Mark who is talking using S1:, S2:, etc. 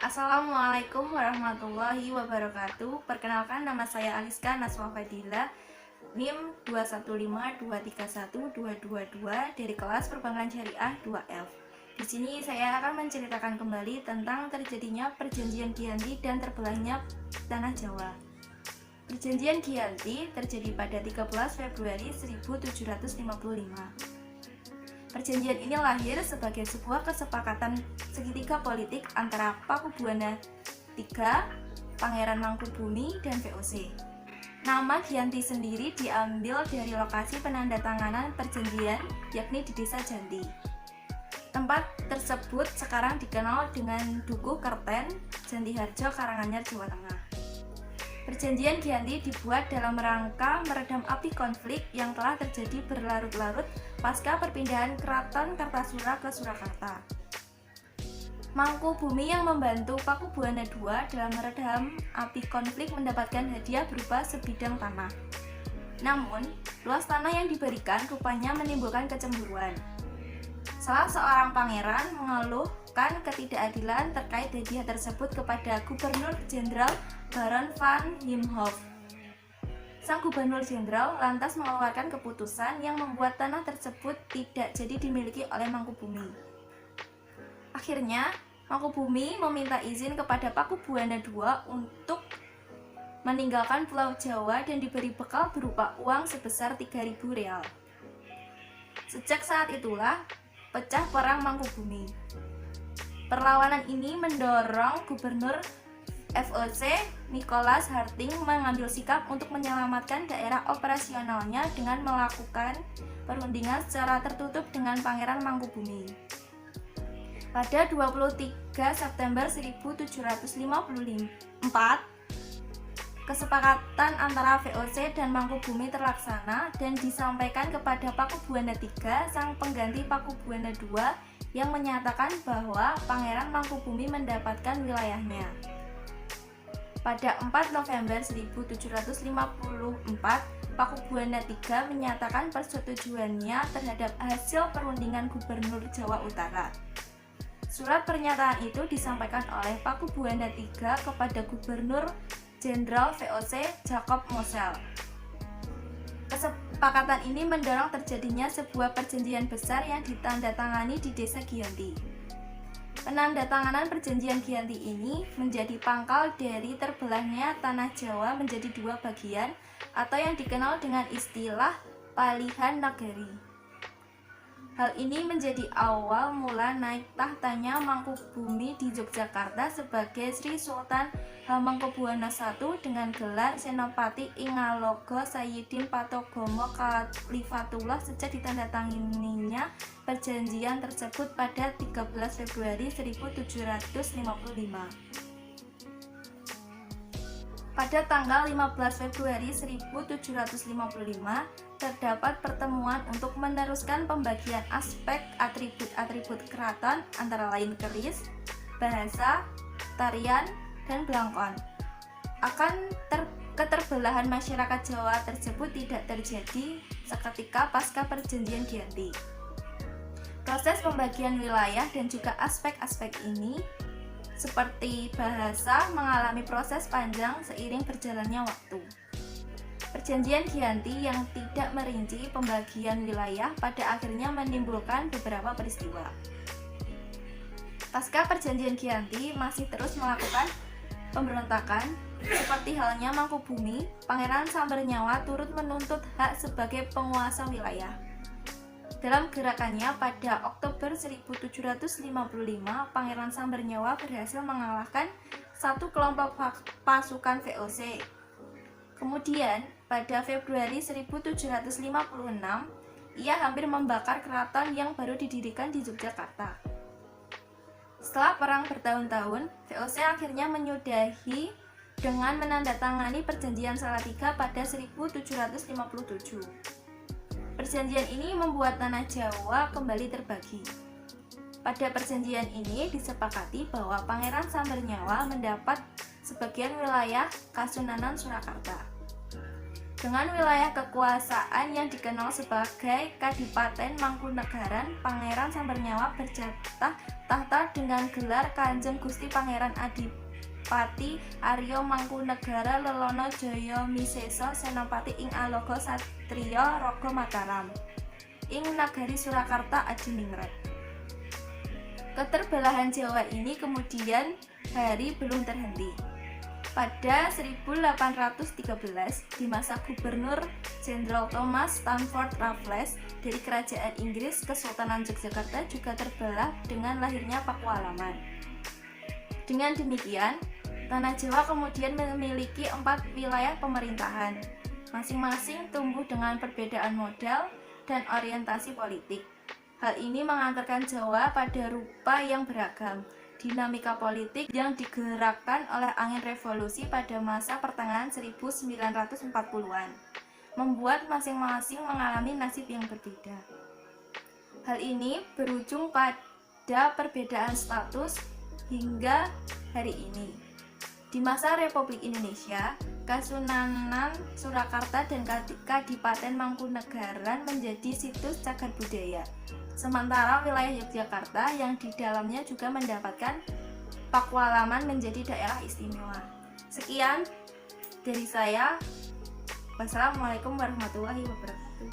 S1: Assalamualaikum warahmatullahi wabarakatuh. Perkenalkan, nama saya Aliska Naswa Fadila, NIM 215231222 dari kelas Perbankan Syariah 2F. Di sini saya akan menceritakan kembali tentang terjadinya perjanjian Giyanti dan terbelahnya tanah Jawa. Perjanjian Giyanti terjadi pada 13 Februari 1755. Perjanjian ini lahir sebagai sebuah kesepakatan segitiga politik antara Pakubuwana III, Pangeran Mangkubumi, dan VOC. Nama Giyanti sendiri diambil dari lokasi penandatanganan perjanjian, yakni di Desa Janti. Tempat tersebut sekarang dikenal dengan Dukuh Kerten, Jantiharjo, Karanganyar, Jawa Tengah. Perjanjian Giyanti dibuat dalam rangka meredam api konflik yang telah terjadi berlarut-larut pasca perpindahan Keraton Kartasura ke Surakarta. Mangkubumi yang membantu Pakubuwana II dalam meredam api konflik mendapatkan hadiah berupa sebidang tanah. Namun, luas tanah yang diberikan rupanya menimbulkan kecemburuan. Salah seorang pangeran mengeluhkan ketidakadilan terkait hadiah tersebut kepada Gubernur Jenderal Baron van Imhoff. Sang Gubernur Jenderal lantas mengeluarkan keputusan yang membuat tanah tersebut tidak jadi dimiliki oleh Mangkubumi. Akhirnya, Mangkubumi meminta izin kepada Pakubuwana II untuk meninggalkan Pulau Jawa dan diberi bekal berupa uang sebesar 3.000 real. Sejak saat itulah pecah perang Mangkubumi. Perlawanan ini mendorong Gubernur VOC Nicholas Harting mengambil sikap untuk menyelamatkan daerah operasionalnya dengan melakukan perundingan secara tertutup dengan Pangeran Mangkubumi. Pada 23 September 1754, kesepakatan antara VOC dan Mangkubumi terlaksana dan disampaikan kepada Pakubuwana III, sang pengganti Pakubuwana II, yang menyatakan bahwa Pangeran Mangkubumi mendapatkan wilayahnya. Pada 4 November 1754, Pakubuwana III menyatakan persetujuannya terhadap hasil perundingan Gubernur Jawa Utara. Surat pernyataan itu disampaikan oleh Pakubuwana III kepada Gubernur Jenderal VOC Jacob Mosel. Kesepakatan ini mendorong terjadinya sebuah perjanjian besar yang ditandatangani di Desa Giyanti. Penandatanganan perjanjian Giyanti ini menjadi pangkal dari terbelahnya tanah Jawa menjadi dua bagian atau yang dikenal dengan istilah Palihan Nagari. Hal ini menjadi awal mula naik tahtanya Mangkubumi di Yogyakarta sebagai Sri Sultan Hamengkubuwana I dengan gelar Senopati ing Ngaloga Sayyidin Patogomo Khalifatullah sejak ditandatanganinya perjanjian tersebut pada 13 Februari 1755. Pada tanggal 15 Februari 1755, terdapat pertemuan untuk meneruskan pembagian aspek atribut-atribut keraton antara lain keris, bahasa, tarian, dan belangkon. Keterbelahan masyarakat Jawa tersebut tidak terjadi seketika pasca perjanjian Giyanti. Proses pembagian wilayah dan juga aspek-aspek ini seperti bahasa mengalami proses panjang seiring berjalannya waktu. Perjanjian Giyanti yang tidak merinci pembagian wilayah pada akhirnya menimbulkan beberapa peristiwa. Pasca perjanjian Giyanti masih terus melakukan pemberontakan, seperti halnya Mangkubumi, Pangeran Sambernyawa turut menuntut hak sebagai penguasa wilayah. Dalam gerakannya pada Oktober 1755, Pangeran Sambernyawa berhasil mengalahkan satu kelompok pasukan VOC. Kemudian, pada Februari 1756, ia hampir membakar keraton yang baru didirikan di Yogyakarta. Setelah perang bertahun-tahun, VOC akhirnya menyudahi dengan menandatangani perjanjian Salatiga pada 1757. Perjanjian ini membuat tanah Jawa kembali terbagi. Pada perjanjian ini disepakati bahwa Pangeran Sambernyawa mendapat sebagian wilayah Kasunanan Surakarta. Dengan wilayah kekuasaan yang dikenal sebagai Kadipaten Mangkunegaran, Pangeran Sambernyawa berjatah tahta dengan gelar Kanjeng Gusti Pangeran Adipati Arya Mangkunegara Lelono Jaya Miseso Senopati ing Aloga Satriya Raga Mataram ing Nagari Surakarta Adiningrat. Keterbelahan Jawa ini kemudian hari belum terhenti. Pada 1813, di masa Gubernur Jenderal Thomas Stamford Raffles dari Kerajaan Inggris, Kesultanan Yogyakarta juga terbelah dengan lahirnya Pakualaman. Dengan demikian, Tanah Jawa kemudian memiliki 4 wilayah pemerintahan, masing-masing tumbuh dengan perbedaan modal dan orientasi politik. Hal ini mengantarkan Jawa pada rupa yang beragam, dinamika politik yang digerakkan oleh angin revolusi pada masa pertengahan 1940-an, membuat masing-masing mengalami nasib yang berbeda. Hal ini berujung pada perbedaan status hingga hari ini. Di masa Republik Indonesia, Kasunanan Surakarta dan Kadipaten Mangkunegaran menjadi situs cagar budaya. Sementara wilayah Yogyakarta yang di dalamnya juga mendapatkan Pakualaman menjadi daerah istimewa. Sekian dari saya. Wassalamualaikum warahmatullahi wabarakatuh.